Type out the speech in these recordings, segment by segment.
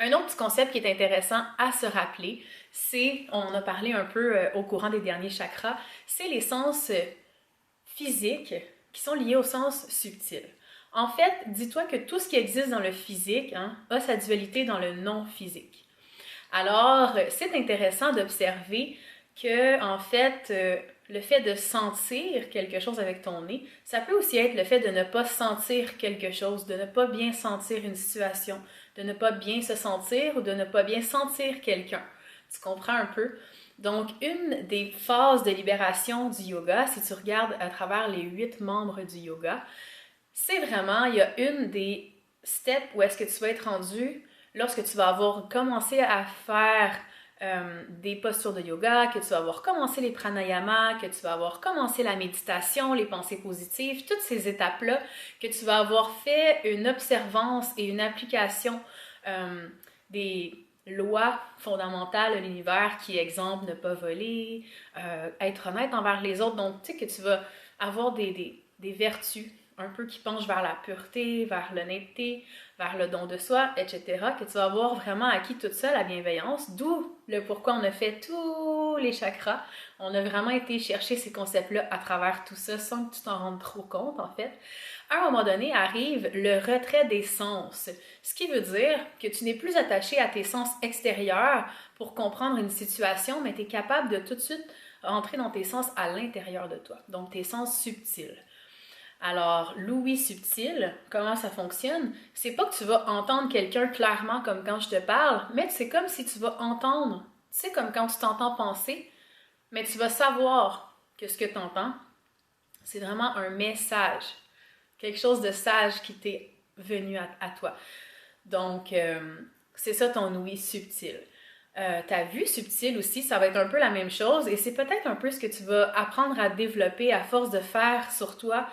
Un autre petit concept qui est intéressant à se rappeler, c'est, on a parlé un peu au courant des derniers chakras, c'est les sens physiques qui sont liés au sens subtil. En fait, dis-toi que tout ce qui existe dans le physique a sa dualité dans le non-physique. Alors, c'est intéressant d'observer que, en fait, le fait de sentir quelque chose avec ton nez, ça peut aussi être le fait de ne pas sentir quelque chose, de ne pas bien sentir une situation, de ne pas bien se sentir ou de ne pas bien sentir quelqu'un. Tu comprends un peu? Donc, une des phases de libération du yoga, si tu regardes à travers les 8 membres du yoga, c'est vraiment, il y a une des steps où est-ce que tu vas être rendu lorsque tu vas avoir commencé à faire des postures de yoga, que tu vas avoir commencé les pranayamas, que tu vas avoir commencé la méditation, les pensées positives, toutes ces étapes-là, que tu vas avoir fait une observance et une application des lois fondamentales de l'univers qui, exemple, ne pas voler, être honnête envers les autres. Donc, tu sais que tu vas avoir des vertus un peu qui penchent vers la pureté, vers l'honnêteté, vers le don de soi, etc., que tu vas avoir vraiment acquis toute ça, la bienveillance, d'où le pourquoi on a fait tous les chakras. On a vraiment été chercher ces concepts-là à travers tout ça sans que tu t'en rendes trop compte, en fait. À un moment donné, arrive le retrait des sens, ce qui veut dire que tu n'es plus attaché à tes sens extérieurs pour comprendre une situation, mais tu es capable de tout de suite entrer dans tes sens à l'intérieur de toi, donc tes sens subtils. Alors, l'ouïe subtil, comment ça fonctionne? C'est pas que tu vas entendre quelqu'un clairement comme quand je te parle, mais c'est comme si tu vas entendre. Tu sais, comme quand tu t'entends penser, mais tu vas savoir que ce que tu entends, c'est vraiment un message, quelque chose de sage qui t'est venu à toi. Donc, c'est ça ton ouïe subtil. Ta vue subtile aussi, ça va être un peu la même chose et c'est peut-être un peu ce que tu vas apprendre à développer à force de faire sur toi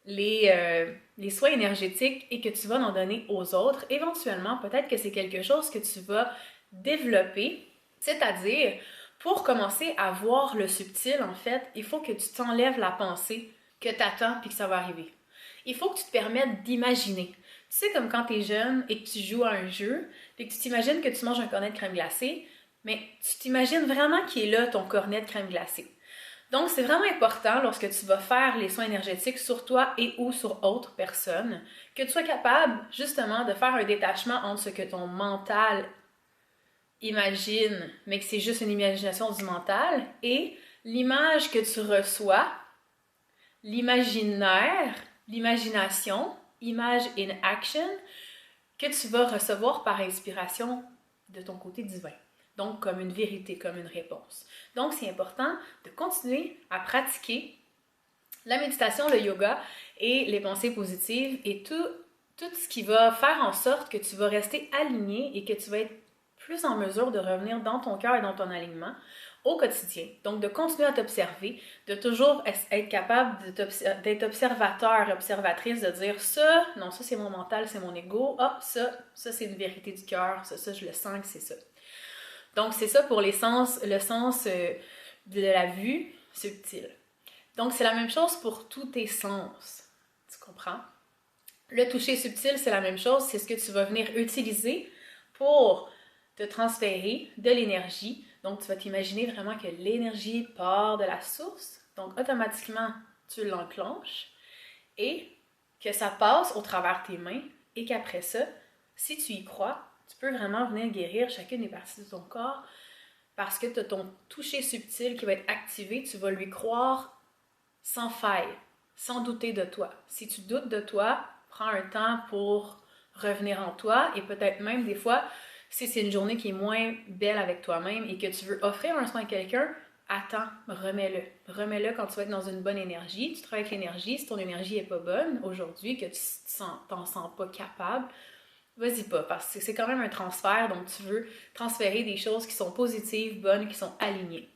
les soins énergétiques et que tu vas en donner aux autres. Éventuellement, peut-être que c'est quelque chose que tu vas développer, c'est-à-dire, pour commencer à voir le subtil, en fait, il faut que tu t'enlèves la pensée que tu attends puis que ça va arriver. Il faut que tu te permettes d'imaginer. Tu sais, comme quand tu es jeune et que tu joues à un jeu, puis que tu t'imagines que tu manges un cornet de crème glacée, mais tu t'imagines vraiment qu'il est là, ton cornet de crème glacée. Donc, c'est vraiment important lorsque tu vas faire les soins énergétiques sur toi et ou sur autres personnes, que tu sois capable justement de faire un détachement entre ce que ton mental imagine, mais que c'est juste une imagination du mental, et l'image que tu reçois, l'imaginaire, l'imagination, image in action, que tu vas recevoir par inspiration de ton côté divin. Donc, comme une vérité, comme une réponse. Donc, c'est important de continuer à pratiquer la méditation, le yoga et les pensées positives et tout ce qui va faire en sorte que tu vas rester aligné et que tu vas être plus en mesure de revenir dans ton cœur et dans ton alignement au quotidien. Donc, de continuer à t'observer, de toujours être capable d'être observateur, observatrice, de dire ça, non, ça c'est mon mental, c'est mon ego, ah, ça c'est une vérité du cœur, ça je le sens que c'est ça. Donc, c'est ça pour le sens de la vue subtile. Donc, c'est la même chose pour tous tes sens. Tu comprends? Le toucher subtil, c'est la même chose. C'est ce que tu vas venir utiliser pour te transférer de l'énergie. Donc, tu vas t'imaginer vraiment que l'énergie part de la source. Donc, automatiquement, tu l'enclenches et que ça passe au travers de tes mains et qu'après ça, si tu y crois, tu peux vraiment venir guérir chacune des parties de ton corps parce que tu as ton toucher subtil qui va être activé. Tu vas lui croire sans faille, sans douter de toi. Si tu doutes de toi, prends un temps pour revenir en toi et peut-être même des fois, si c'est une journée qui est moins belle avec toi-même et que tu veux offrir un soin à quelqu'un, attends, remets-le. Remets-le quand tu vas être dans une bonne énergie. Tu travailles avec l'énergie. Si ton énergie n'est pas bonne aujourd'hui, que tu t'en sens pas capable, vas-y pas, parce que c'est quand même un transfert, donc tu veux transférer des choses qui sont positives, bonnes, qui sont alignées.